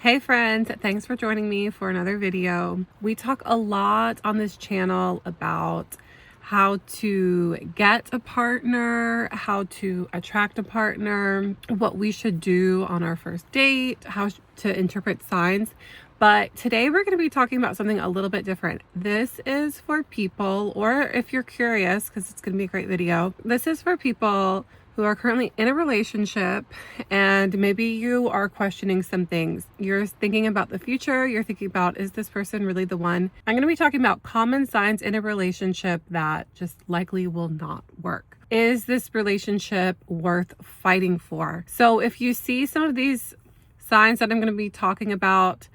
Hey friends, thanks for joining me for another video. We talk a lot on this channel about how to get a partner, how to attract a partner, what we should do on our first date, how to interpret signs. But today we're going to be talking about something a little bit different. This is for people, or if you're curious, because it's going to be a great video, this is for people who are currently in a relationship and maybe you are questioning some things. You're thinking about the future. You're thinking about, is this person really the one? I'm going to be talking about common signs in a relationship that just likely will not work. Is this relationship worth fighting for? So if you see some of these signs that I'm going to be talking about,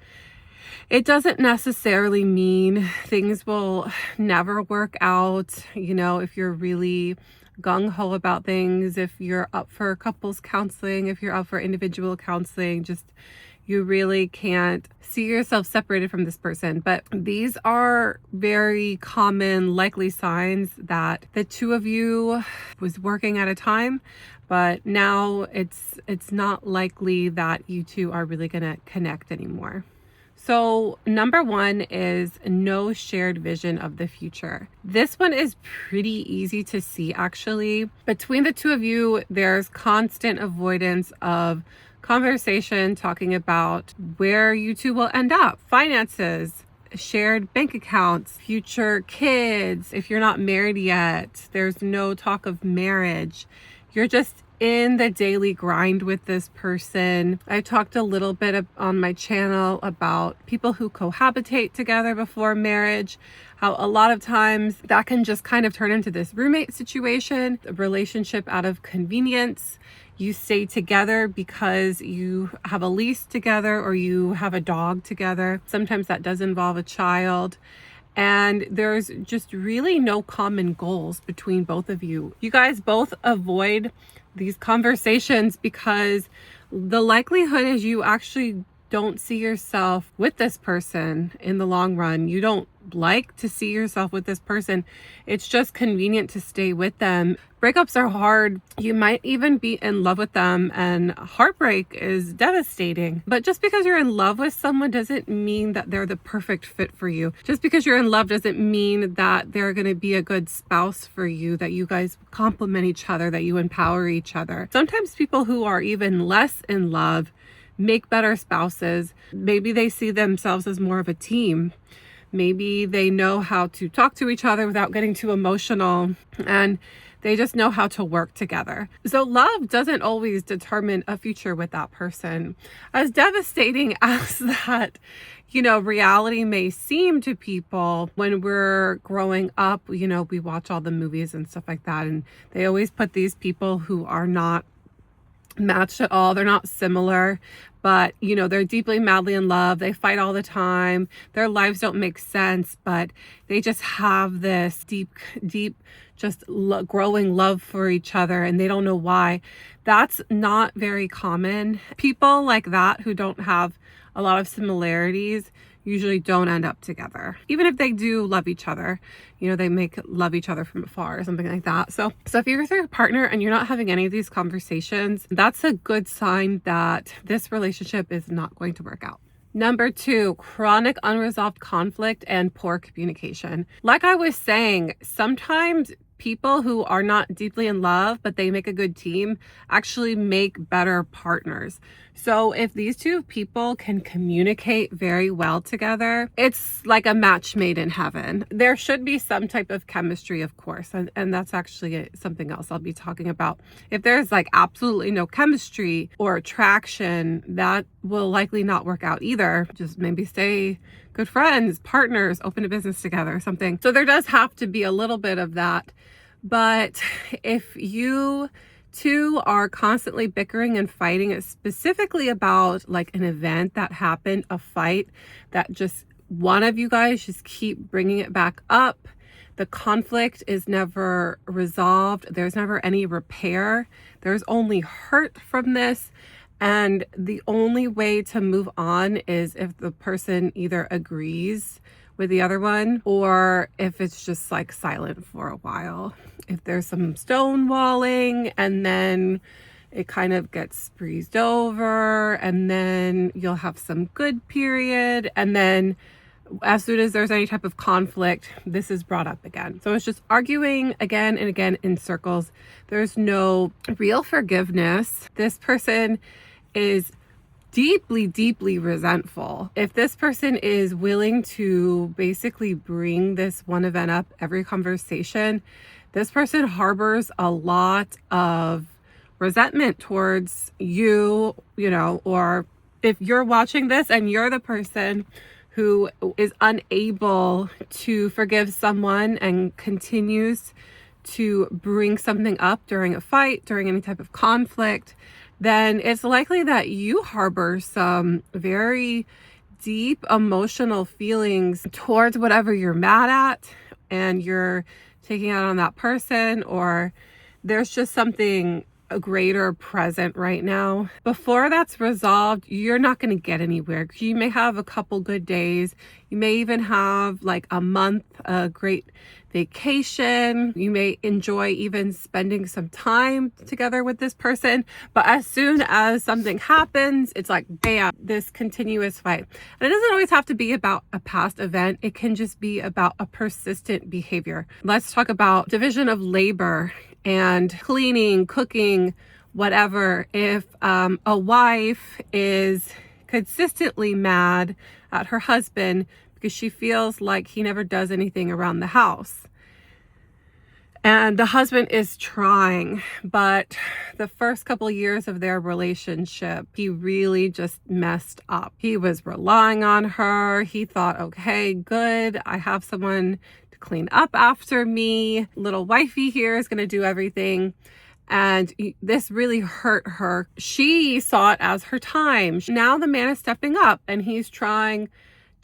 it doesn't necessarily mean things will never work out. You know, if you're really gung-ho about things, if you're up for couples counseling, if you're up for individual counseling, just you really can't see yourself separated from this person. But these are very common, likely signs that the two of you was working at a time, but now it's not likely that you two are really gonna connect anymore. So number one is no shared vision of the future. This one is pretty easy to see, actually. Between the two of you, there's constant avoidance of conversation talking about where you two will end up, finances, shared bank accounts, future kids. If you're not married yet, there's no talk of marriage. You're just in the daily grind with this person. I talked a little bit on my channel about people who cohabitate together before marriage, how a lot of times that can just kind of turn into this roommate situation, a relationship out of convenience. You stay together because you have a lease together or you have a dog together. Sometimes that does involve a child. And there's just really no common goals between both of you. You guys both avoid these conversations because the likelihood is you actually don't see yourself with this person in the long run. You don't like to see yourself with this person. It's just convenient to stay with them. Breakups are hard. You might even be in love with them, and heartbreak is devastating. But just because you're in love with someone doesn't mean that they're the perfect fit for you. Just because you're in love doesn't mean that they're going to be a good spouse for you, that you guys complement each other, that you empower each other. Sometimes people who are even less in love make better spouses. Maybe they see themselves as more of a team. Maybe they know how to talk to each other without getting too emotional, and they just know how to work together. So love doesn't always determine a future with that person. As devastating as that, reality may seem to people when we're growing up, we watch all the movies and stuff like that, and they always put these people who are not matched at all. They're not similar, but they're deeply madly in love. They fight all the time. Their lives don't make sense, but they just have this deep growing love for each other, and they don't know why. That's not very common. People like that who don't have a lot of similarities usually don't end up together. Even if they do love each other, they make love each other from afar or something like that. So if you're with your partner and you're not having any of these conversations, that's a good sign that this relationship is not going to work out. Number two, chronic unresolved conflict and poor communication. Like I was saying, sometimes people who are not deeply in love, but they make a good team, actually make better partners. So if these two people can communicate very well together, it's like a match made in heaven. There should be some type of chemistry, of course, and that's actually something else I'll be talking about. If there's like absolutely no chemistry or attraction, that will likely not work out either. Just maybe stay good friends, partners, open a business together or something. So there does have to be a little bit of that. But if you two are constantly bickering and fighting, it's specifically about like an event that happened, a fight that just one of you guys just keep bringing it back up. The conflict is never resolved. There's never any repair. There's only hurt from this. And the only way to move on is if the person either agrees with the other one, or if it's just like silent for a while. If there's some stonewalling and then it kind of gets breezed over, and then you'll have some good period, and then as soon as there's any type of conflict, this is brought up again. So it's just arguing again and again in circles. There's no real forgiveness. This person is deeply, deeply resentful. If this person is willing to basically bring this one event up every conversation, this person harbors a lot of resentment towards you, or if you're watching this and you're the person who is unable to forgive someone and continues to bring something up during a fight, during any type of conflict, then it's likely that you harbor some very deep emotional feelings towards whatever you're mad at, and you're taking out on that person, or there's just something greater present right now. Before that's resolved, you're not going to get anywhere. You may have a couple good days. You may even have like a month, a great vacation. You may enjoy even spending some time together with this person. But as soon as something happens, it's like, bam, this continuous fight. And it doesn't always have to be about a past event. It can just be about a persistent behavior. Let's talk about division of labor and cleaning, cooking, whatever. If a wife is consistently mad at her husband because she feels like he never does anything around the house, and the husband is trying, but the first couple of years of their relationship, he really just messed up. He was relying on her. He thought, okay, good, I have someone clean up after me. Little wifey here is going to do everything. And this really hurt her. She saw it as her time. Now the man is stepping up and he's trying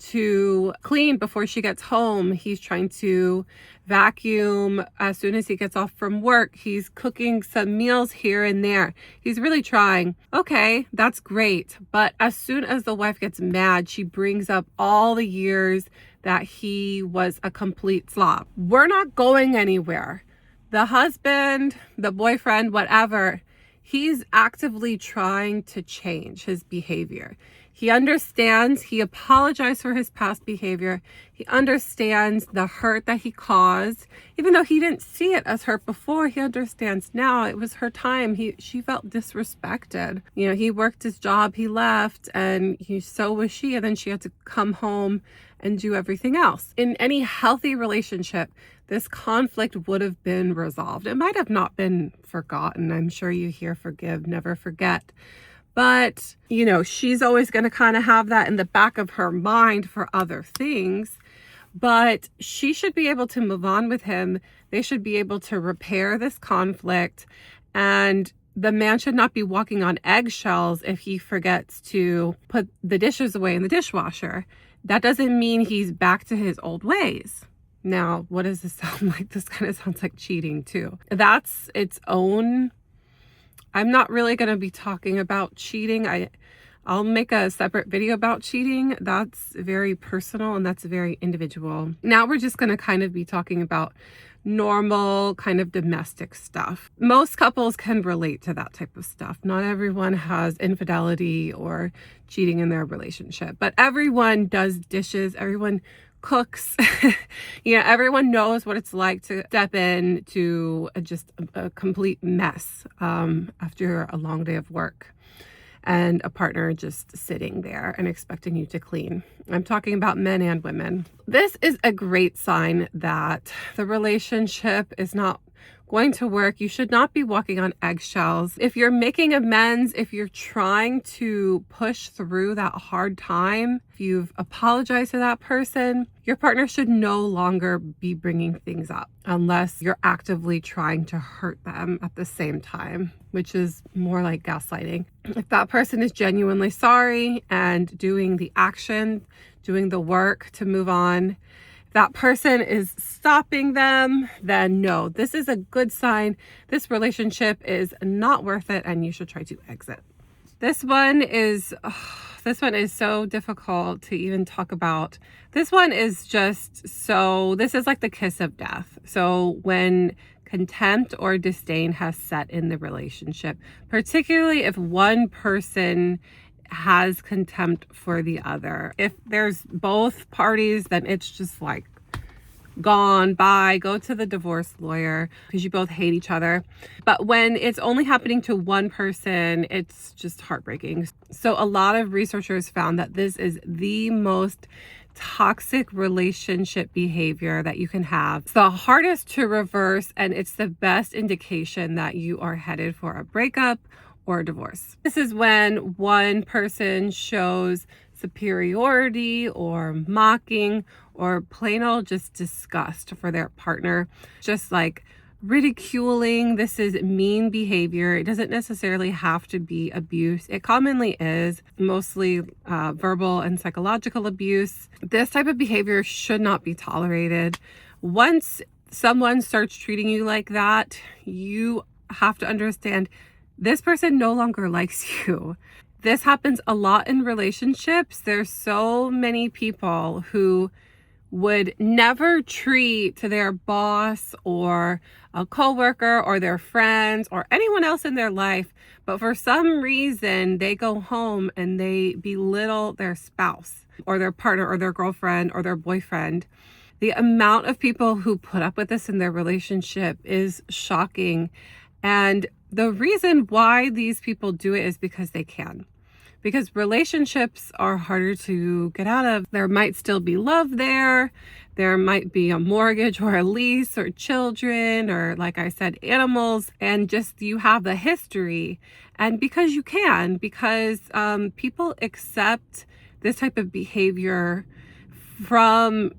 to clean before she gets home. He's trying to vacuum as soon as he gets off from work. He's cooking some meals here and there. He's really trying. Okay, that's great. But as soon as the wife gets mad, she brings up all the years that he was a complete slob. We're not going anywhere. The husband, the boyfriend, whatever, he's actively trying to change his behavior. He understands, he apologized for his past behavior. He understands the hurt that he caused. Even though he didn't see it as hurt before, he understands now it was her time. She felt disrespected. He worked his job, he left, and so was she, and then she had to come home and do everything else. In any healthy relationship, this conflict would have been resolved. It might have not been forgotten. I'm sure you hear forgive, never forget. But, she's always going to kind of have that in the back of her mind for other things. But she should be able to move on with him. They should be able to repair this conflict. And the man should not be walking on eggshells if he forgets to put the dishes away in the dishwasher. That doesn't mean he's back to his old ways. Now, what does this sound like? This kind of sounds like cheating too. That's its own. I'm not really going to be talking about cheating. I'll make a separate video about cheating. That's very personal and that's very individual. Now we're just going to kind of be talking about normal kind of domestic stuff. Most couples can relate to that type of stuff. Not everyone has infidelity or cheating in their relationship, but everyone does dishes. Everyone cooks. Everyone knows what it's like to step in to just a complete mess after a long day of work, and a partner just sitting there and expecting you to clean. I'm talking about men and women. This is a great sign that the relationship is not going to work. You should not be walking on eggshells. If you're making amends, if you're trying to push through that hard time, if you've apologized to that person, your partner should no longer be bringing things up unless you're actively trying to hurt them at the same time, which is more like gaslighting. If that person is genuinely sorry and doing the action, doing the work to move on, that person is stopping them, then no, this is a good sign. This relationship is not worth it and you should try to exit. This one is so difficult to even talk about. This one is this is like the kiss of death. So when contempt or disdain has set in the relationship, particularly if one person has contempt for the other. If there's both parties, then it's just like gone, bye, go to the divorce lawyer because you both hate each other. But when it's only happening to one person, it's just heartbreaking. So a lot of researchers found that this is the most toxic relationship behavior that you can have. It's the hardest to reverse, and it's the best indication that you are headed for a breakup or a divorce. This is when one person shows superiority or mocking or plain old just disgust for their partner, just like ridiculing. This is mean behavior. It doesn't necessarily have to be abuse. It commonly is, mostly verbal and psychological abuse. This type of behavior should not be tolerated. Once someone starts treating you like that, you have to understand this person no longer likes you. This happens a lot in relationships. There's so many people who would never treat their boss or a coworker or their friends or anyone else in their life, but for some reason they go home and they belittle their spouse or their partner or their girlfriend or their boyfriend. The amount of people who put up with this in their relationship is shocking. And the reason why these people do it is because they can. Because relationships are harder to get out of. There might still be love there. There might be a mortgage or a lease or children or, like I said, animals. And just you have the history. And because you can, because people accept this type of behavior from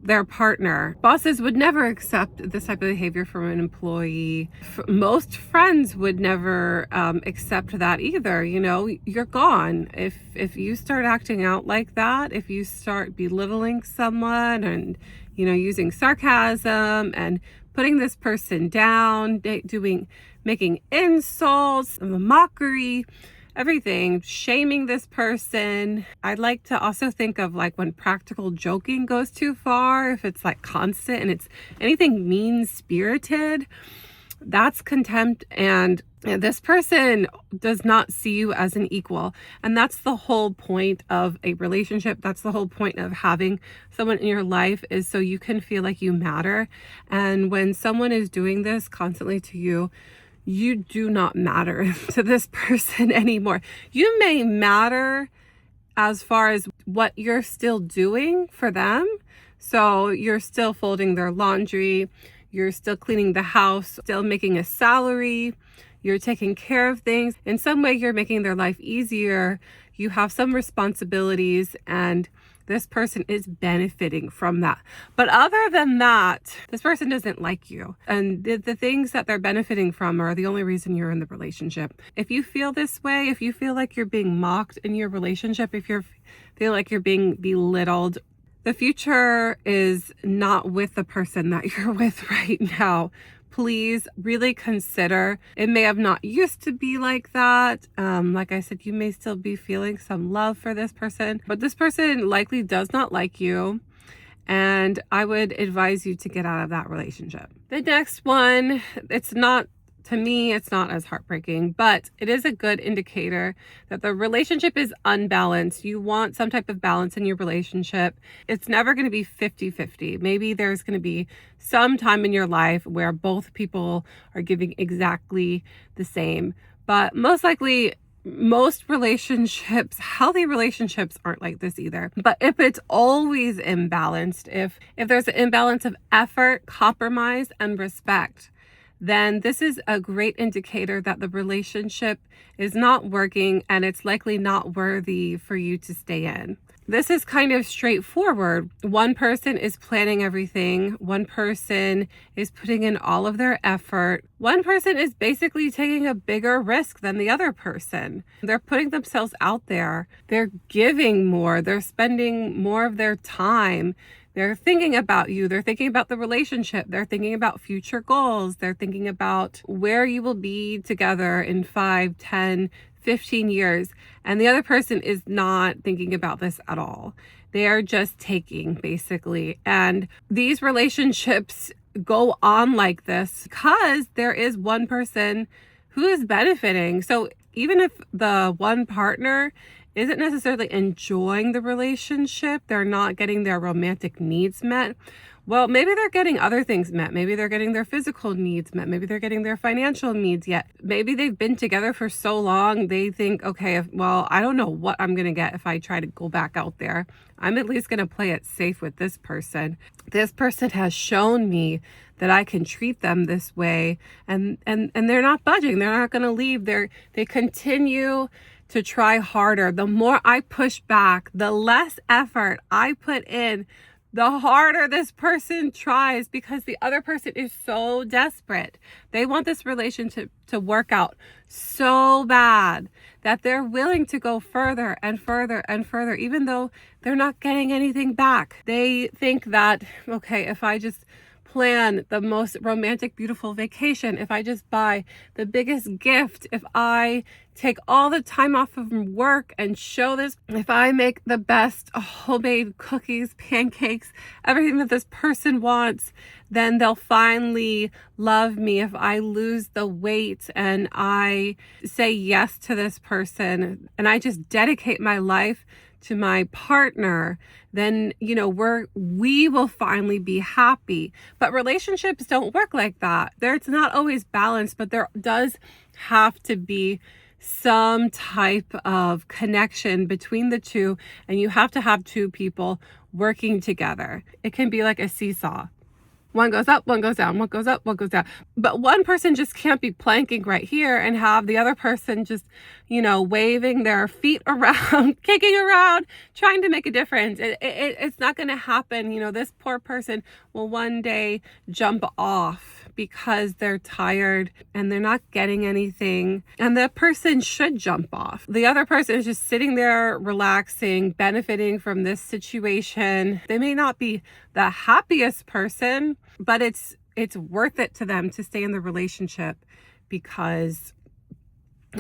their partner. Bosses would never accept this type of behavior from an employee. Most friends would never accept that either. You know, you're gone. If you start acting out like that, if you start belittling someone and, you know, using sarcasm and putting this person down, making insults, mockery, everything, shaming this person. I'd like to also think of like when practical joking goes too far, if it's like constant and it's anything mean-spirited, that's contempt. And this person does not see you as an equal. And that's the whole point of a relationship. That's the whole point of having someone in your life, is so you can feel like you matter. And when someone is doing this constantly to you, you do not matter to this person anymore. You may matter as far as what you're still doing for them. So you're still folding their laundry, you're still cleaning the house, still making a salary, you're taking care of things. In some way, you're making their life easier. You have some responsibilities, and this person is benefiting from that. But other than that, this person doesn't like you. And the things that they're benefiting from are the only reason you're in the relationship. If you feel this way, if you feel like you're being mocked in your relationship, if you feel like you're being belittled, the future is not with the person that you're with right now. Please really consider. It may have not used to be like that. Like I said, you may still be feeling some love for this person, but this person likely does not like you. And I would advise you to get out of that relationship. The next one, to me, it's not as heartbreaking, but it is a good indicator that the relationship is unbalanced. You want some type of balance in your relationship. It's never going to be 50-50. Maybe there's going to be some time in your life where both people are giving exactly the same. But most likely, most relationships, healthy relationships, aren't like this either. But if it's always imbalanced, if there's an imbalance of effort, compromise, and respect, then this is a great indicator that the relationship is not working and it's likely not worthy for you to stay in. This is kind of straightforward. One person is planning everything. One person is putting in all of their effort. One person is basically taking a bigger risk than the other person. They're putting themselves out there. They're giving more. They're spending more of their time. They're thinking about you. They're thinking about the relationship. They're thinking about future goals. They're thinking about where you will be together in 5, 10, 15 years. And the other person is not thinking about this at all. They are just taking, basically. And these relationships go on like this because there is one person who is benefiting. So even if the one partner isn't necessarily enjoying the relationship, they're not getting their romantic needs met, well, maybe they're getting other things met. Maybe they're getting their physical needs met. Maybe they're getting their financial needs yet. Maybe they've been together for so long, they think, okay, well, I don't know what I'm going to get if I try to go back out there. I'm at least going to play it safe with this person. This person has shown me that I can treat them this way, and they're not budging. They're not going to leave. They continue to try harder. The more I push back, the less effort I put in, the harder this person tries, because the other person is so desperate. They want this relationship to work out so bad that they're willing to go further and further and further, even though they're not getting anything back. They think that, okay, if I just plan the most romantic, beautiful vacation, if I just buy the biggest gift, if I take all the time off of work and show this, if I make the best homemade cookies, pancakes, everything that this person wants, then they'll finally love me. If I lose the weight and I say yes to this person and I just dedicate my life to my partner, then, we will finally be happy. But relationships don't work like that. It's not always balanced, but there does have to be some type of connection between the two, and you have to have two people working together. It can be like a seesaw. One goes up, one goes down, one goes up, one goes down. But one person just can't be planking right here and have the other person just, waving their feet around, kicking around, trying to make a difference. It's not going to happen. This poor person will one day jump off because they're tired and they're not getting anything. And the person should jump off. The other person is just sitting there, relaxing, benefiting from this situation. They may not be the happiest person, but it's worth it to them to stay in the relationship because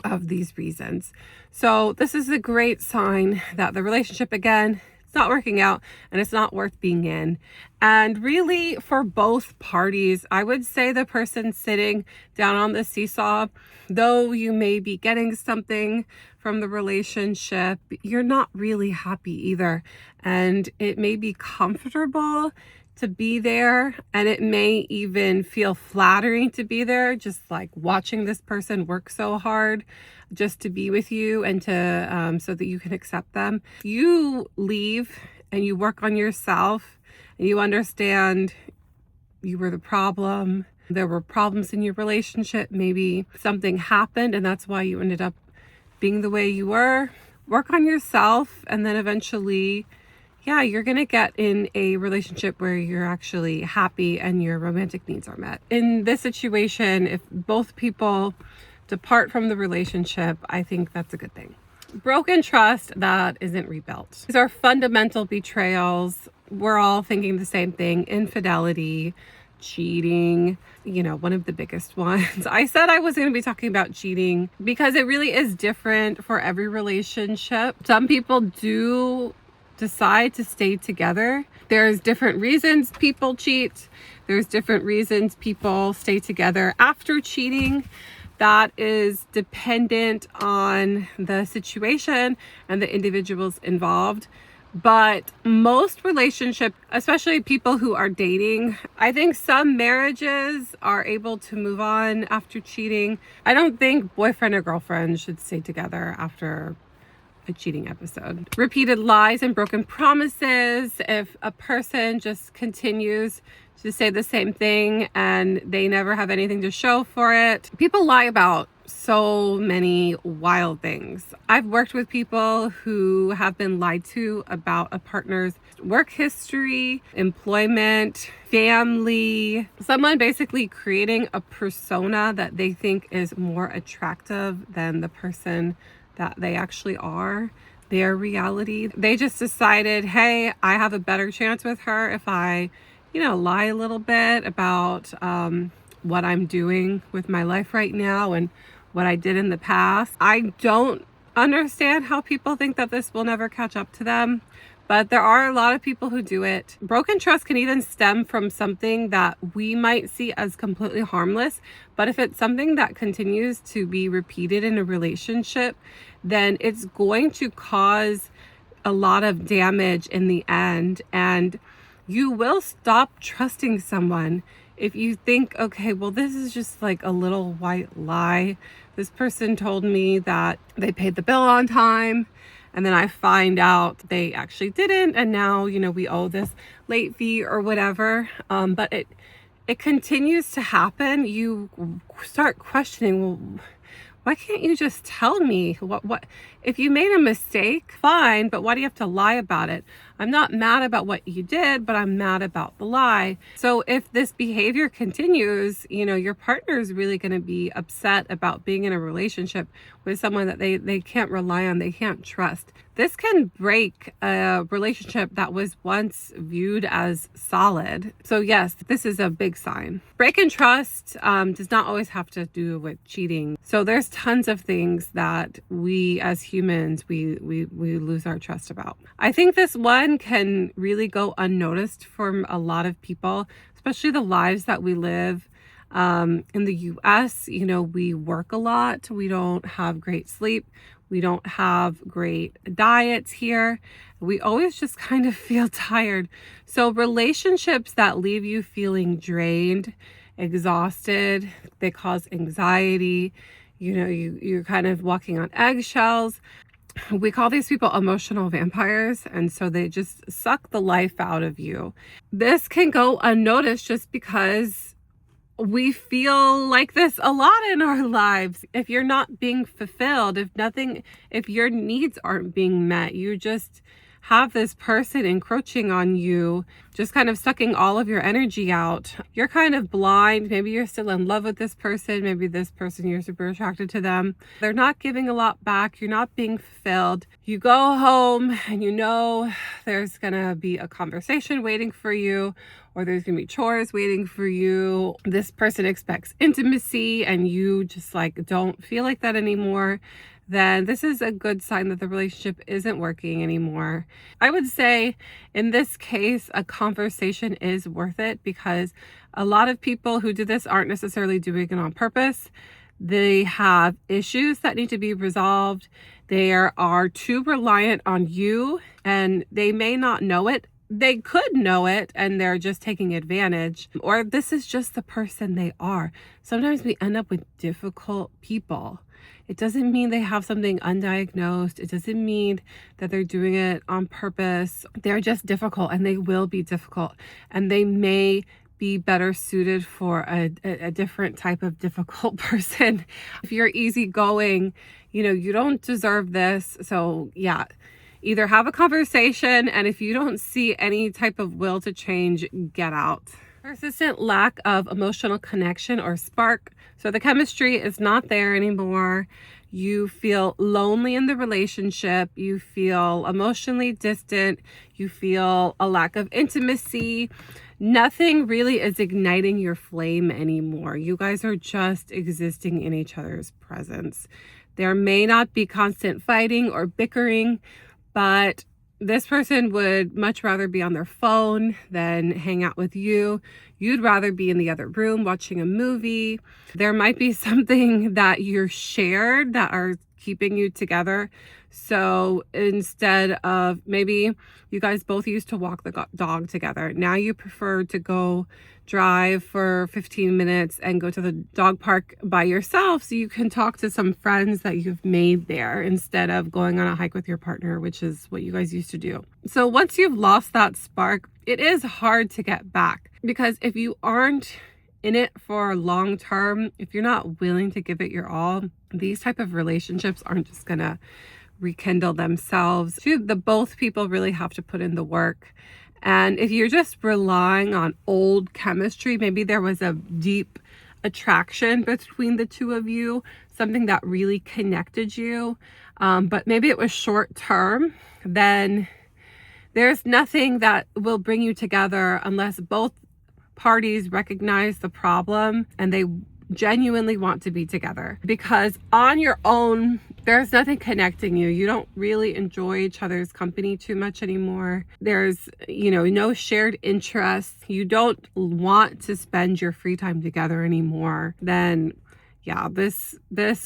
of these reasons. So this is a great sign that the relationship, again, it's not working out and it's not worth being in. And really, for both parties, I would say the person sitting down on the seesaw, though you may be getting something from the relationship, you're not really happy either. And it may be comfortable to be there, and it may even feel flattering to be there, just like watching this person work so hard just to be with you and to so that you can accept them. You leave and you work on yourself and you understand you were the problem. There were problems in your relationship. Maybe something happened and that's why you ended up being the way you were. Work on yourself, and then eventually, you're going to get in a relationship where you're actually happy and your romantic needs are met. In this situation, if both people depart from the relationship, I think that's a good thing. Broken trust that isn't rebuilt. These are fundamental betrayals. We're all thinking the same thing. Infidelity, cheating, one of the biggest ones. I said I was going to be talking about cheating because it really is different for every relationship. Some people do decide to stay together. There's different reasons people cheat. There's different reasons people stay together after cheating. That is dependent on the situation and the individuals involved. But most relationships, especially people who are dating, I think some marriages are able to move on after cheating. I don't think boyfriend or girlfriend should stay together after a cheating episode. Repeated lies and broken promises. If a person just continues to say the same thing and they never have anything to show for it. People lie about so many wild things. I've worked with people who have been lied to about a partner's work history, employment, family, someone basically creating a persona that they think is more attractive than the person that they actually are, their reality. They just decided, hey, I have a better chance with her if I lie a little bit about what I'm doing with my life right now and what I did in the past. I don't understand how people think that this will never catch up to them, but there are a lot of people who do it. Broken trust can even stem from something that we might see as completely harmless, but if it's something that continues to be repeated in a relationship, then it's going to cause a lot of damage in the end, and you will stop trusting someone if you think, okay, well, this is just like a little white lie. This person told me that they paid the bill on time, and then I find out they actually didn't, and now, we owe this late fee or whatever. But it continues to happen. You start questioning, well, why can't you just tell me what if you made a mistake? Fine, but why do you have to lie about it? I'm not mad about what you did, but I'm mad about the lie. So if this behavior continues, your partner is really going to be upset about being in a relationship with someone that they can't rely on, they can't trust. This can break a relationship that was once viewed as solid. So yes, this is a big sign. Breaking trust does not always have to do with cheating. So there's tons of things that we as humans, we lose our trust about. I think this one can really go unnoticed from a lot of people, especially the lives that we live. In the US, we work a lot. We don't have great sleep. We don't have great diets here. We always just kind of feel tired. So relationships that leave you feeling drained, exhausted, they cause anxiety. You're kind of walking on eggshells. We call these people emotional vampires, and so they just suck the life out of you. This can go unnoticed just because we feel like this a lot in our lives. If you're not being fulfilled, if your needs aren't being met, you just have this person encroaching on you, just kind of sucking all of your energy out. You're kind of blind. Maybe you're still in love with this person. Maybe this person, you're super attracted to them. They're not giving a lot back. You're not being fulfilled. You go home and there's gonna be a conversation waiting for you, or there's gonna be chores waiting for you. This person expects intimacy and you just don't feel like that anymore. Then this is a good sign that the relationship isn't working anymore. I would say in this case, a conversation is worth it, because a lot of people who do this aren't necessarily doing it on purpose. They have issues that need to be resolved. They are too reliant on you, and they may not know it. They could know it and they're just taking advantage, or this is just the person they are. Sometimes we end up with difficult people. It doesn't mean they have something undiagnosed. It doesn't mean that they're doing it on purpose. They're just difficult, and they will be difficult, and they may be better suited for a different type of difficult person. If you're easygoing, you don't deserve this. So yeah, either have a conversation, and if you don't see any type of will to change, get out. Persistent lack of emotional connection or spark. So the chemistry is not there anymore. You feel lonely in the relationship. You feel emotionally distant. You feel a lack of intimacy. Nothing really is igniting your flame anymore. You guys are just existing in each other's presence. There may not be constant fighting or bickering, but this person would much rather be on their phone than hang out with you. You'd rather be in the other room watching a movie. There might be something that you're shared that are keeping you together. So instead of, maybe you guys both used to walk the dog together. Now you prefer to go drive for 15 minutes and go to the dog park by yourself, so you can talk to some friends that you've made there instead of going on a hike with your partner, which is what you guys used to do. So once you've lost that spark, it is hard to get back, because if you aren't in it for long term, if you're not willing to give it your all, these type of relationships aren't just gonna rekindle themselves. Both people really have to put in the work. And if you're just relying on old chemistry, maybe there was a deep attraction between the two of you, something that really connected you, but maybe it was short term, then there's nothing that will bring you together unless both parties recognize the problem and they genuinely want to be together, because on your own, there's nothing connecting you. You don't really enjoy each other's company too much anymore. There's, no shared interests. You don't want to spend your free time together anymore. Then yeah, this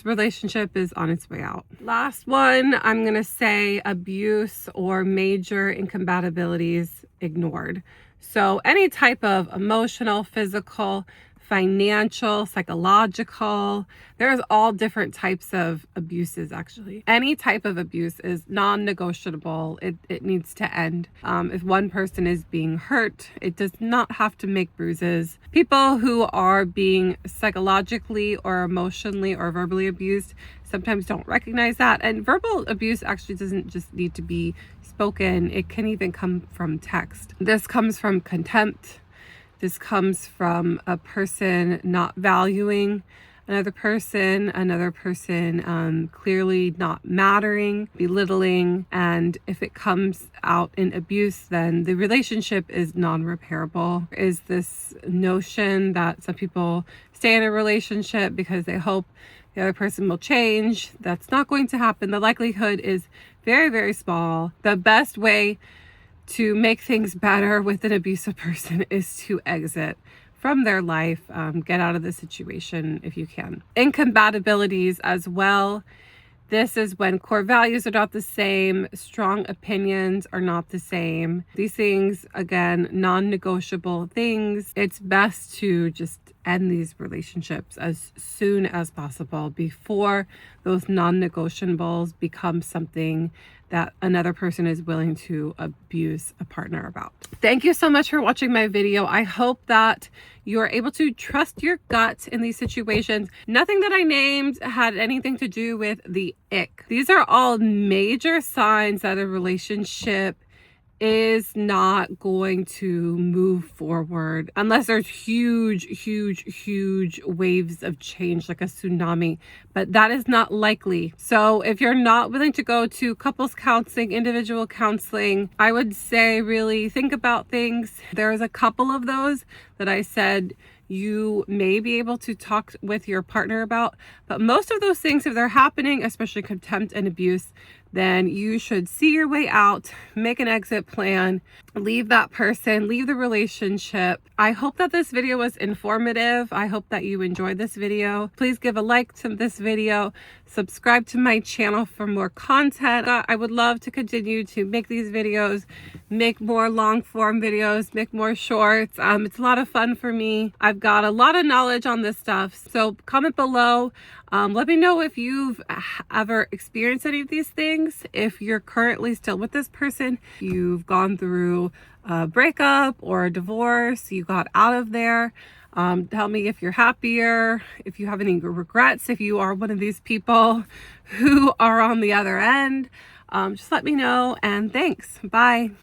relationship is on its way out. Last one, I'm gonna say abuse or major incompatibilities ignored. So any type of emotional, physical, financial, psychological, there's all different types of abuses actually. Any type of abuse is non-negotiable. It needs to end. If one person is being hurt, it does not have to make bruises. People who are being psychologically or emotionally or verbally abused sometimes don't recognize that. And verbal abuse actually doesn't just need to be spoken. It can even come from text. This comes from contempt. This comes from a person not valuing another person clearly not mattering, belittling. And if it comes out in abuse, then the relationship is non-repairable. Is this notion that some people stay in a relationship because they hope the other person will change. That's not going to happen. The likelihood is very, very small. The best way to make things better with an abusive person is to exit from their life, get out of the situation if you can. Incompatibilities as well. This is when core values are not the same, strong opinions are not the same. These things, again, non-negotiable things. It's best to just end these relationships as soon as possible before those non-negotiables become something that another person is willing to abuse a partner about. Thank you so much for watching my video. I hope that you're able to trust your gut in these situations. Nothing that I named had anything to do with the ick. These are all major signs that a relationship is not going to move forward unless there's huge waves of change, like a tsunami, but that is not likely. So if you're not willing to go to couples counseling, individual counseling, I would say really think about things. There's a couple of those that I said you may be able to talk with your partner about, but most of those things, if they're happening, especially contempt and abuse, then you should see your way out, make an exit plan, leave that person, leave the relationship. I hope that this video was informative. I hope that you enjoyed this video. Please give a like to this video, subscribe to my channel for more content. I would love to continue to make these videos, make more long form videos, make more shorts. It's a lot of fun for me. I've got a lot of knowledge on this stuff. So comment below. Let me know if you've ever experienced any of these things. If you're currently still with this person, you've gone through a breakup or a divorce, you got out of there. Tell me if you're happier, if you have any regrets, if you are one of these people who are on the other end. Just let me know, and thanks. Bye.